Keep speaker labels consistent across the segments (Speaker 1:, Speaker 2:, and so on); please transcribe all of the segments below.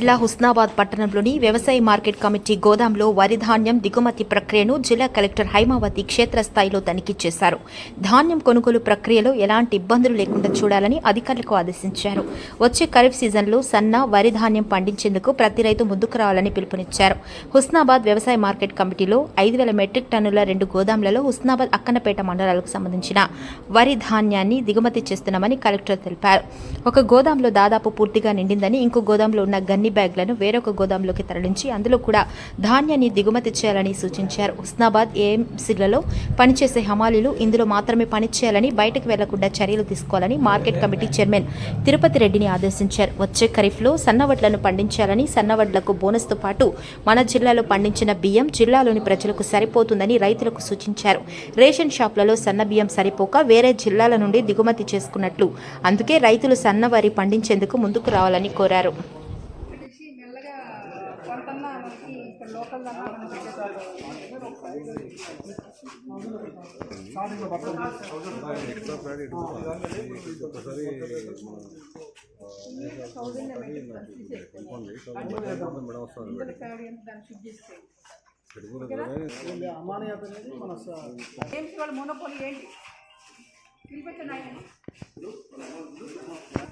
Speaker 1: జిల్లా హుస్నాబాద్ పట్టణంలోని వ్యవసాయ మార్కెట్ కమిటీ గోదాంలో వరి ధాన్యం దిగుమతి ప్రక్రియను జిల్లా కలెక్టర్ హైమావతి క్షేత్రస్థాయిలో తనిఖీ చేశారు. ధాన్యం కొనుగోలు ప్రక్రియలో ఎలాంటి ఇబ్బందులు లేకుండా చూడాలని అధికారులకు ఆదేశించారు. వచ్చే ఖరీఫ్ సీజన్లో సన్న వరి ధాన్యం పండించేందుకు ప్రతి రైతు ముందుకు రావాలని పిలుపునిచ్చారు. హుస్నాబాద్ వ్యవసాయ మార్కెట్ కమిటీలో 5,000 మెట్రిక్ టన్నుల 2 గోదాంలలో హుస్నాబాద్ అక్కన్నపేట మండలాలకు సంబంధించిన వరి ధాన్యాన్ని దిగుమతి చేస్తున్నామని కలెక్టర్ తెలిపారు. ఒక గోదాంలో దాదాపు పూర్తిగా నిండిందని, ఇంకో గోదాంలో ఉన్న గన్ని బ్యాగ్లను వేరొక గోదాంలోకి తరలించి అందులో కూడా ధాన్యాన్ని దిగుమతి చేయాలని సూచించారు. హుస్నాబాద్ ఏఎంసీలలో పనిచేసే హమాలీలు ఇందులో మాత్రమే పనిచేయాలని, బయటకు వెళ్లకుండా చర్యలు తీసుకోవాలని మార్కెట్ కమిటీ చైర్మన్ తిరుపతి రెడ్డిని ఆదేశించారు. వచ్చే ఖరీఫ్లో సన్నవడ్లను పండించాలని, సన్నవడ్లకు బోనస్తో పాటు మన జిల్లాలో పండించిన బియ్యం జిల్లాలోని ప్రజలకు సరిపోతుందని రైతులకు సూచించారు. రేషన్ షాపులలో సన్న బియ్యం సరిపోక వేరే జిల్లాల నుండి దిగుమతి చేసుకున్నట్లు, అందుకే రైతులు సన్న వరి పండించేందుకు ముందుకు రావాలని కోరారు.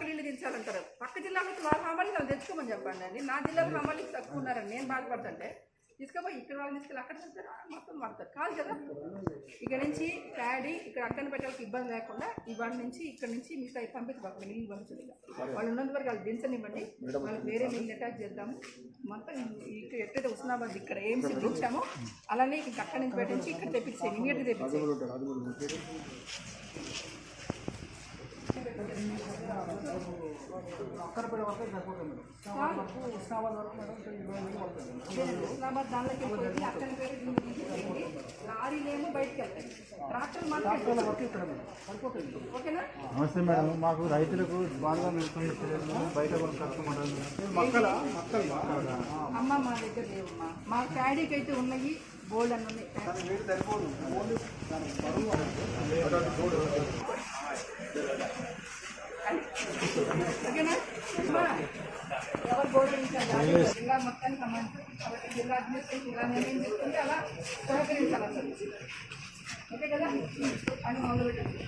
Speaker 2: నీళ్ళు దించాలంటారు. పక్క జిల్లాలో వాళ్ళ హమాలి వాళ్ళు తెచ్చుకోమని చెప్పండి అండి. నా జిల్లాలో హమాలి తక్కువ ఉన్నారని నేను బాధపడుతుంటే తీసుకుపోయి ఇక్కడ వాళ్ళని తీసుకెళ్ళి అక్కడ మొత్తం పడతారు కాదు కదా. ఇక్కడ నుంచి ప్యాడీ ఇక్కడ అక్కన పెట్టడానికి ఇబ్బంది లేకుండా ఇవాళ నుంచి ఇక్కడ నుంచి మిగతా పంపించబోతుంది. నీళ్ళు పంపించదు. వాళ్ళు ఉన్నంత వరకు వాళ్ళు దించనివ్వండి. వాళ్ళకి వేరే నీళ్ళు అటాచ్ చేద్దాము. మొత్తం ఇక్కడ ఎక్కడైతే హుస్నాబాద్ ఇక్కడ ఏమ్స్ దించామో అలానే ఇంక అక్కడి నుంచి పెట్టించి ఇక్కడ తెప్పించేయండి. ఇమీడియట్గా తెప్పించేయండి. హుస్నాబాద్ దానిలోకి వెళ్ళి అక్కడ లారీలేమో బయటకు వెళ్తాయి. ట్రాక్టర్ మాత్రం ఓకేనా?
Speaker 3: నమస్తే మేడం, మాకు రైతులకు బాగా బయట
Speaker 2: అమ్మ మా దగ్గర లేవమ్మా. మా ప్యాడీకి అయితే ఉన్నాయి, బోల్డ్ అని ఉన్నాయి. ఓకేనా? ఎవరు బోర్డు జిల్లా మొత్తానికి సంబంధించి కాబట్టి జిల్లా అడ్మినిస్ట్రేషన్ ఇలా నిర్ణయం తీసుకుంటే అలా సహకరించాలి అసలు. ఓకే కదా? అని మొదలుపెట్టింది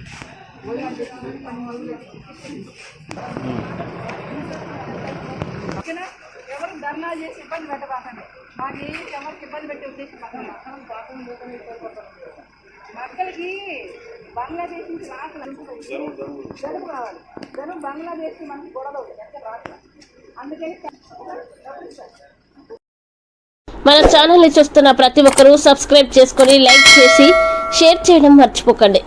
Speaker 2: పని మొదలుపెట్టి ఓకేనా? ఎవరు ధర్నా చేసి ఇబ్బంది పెట్టబాకండి. మాకు ఎవరికి ఇబ్బంది పెట్టే ఉద్దేశం పక్కన మక్కలకి బంగ్లాదేశ్ నుంచి జరుపు రావాలి. జరుపు బంగ్లాదేశ్ మనకి గొడవ ఎక్కడ రావాలి. అందుకని
Speaker 4: మన ఛానల్ని చూస్తున్న ప్రతి ఒక్కరూ సబ్స్క్రైబ్ చేసుకొని లైక్ చేసి షేర్ చేయడం మర్చిపోకండి.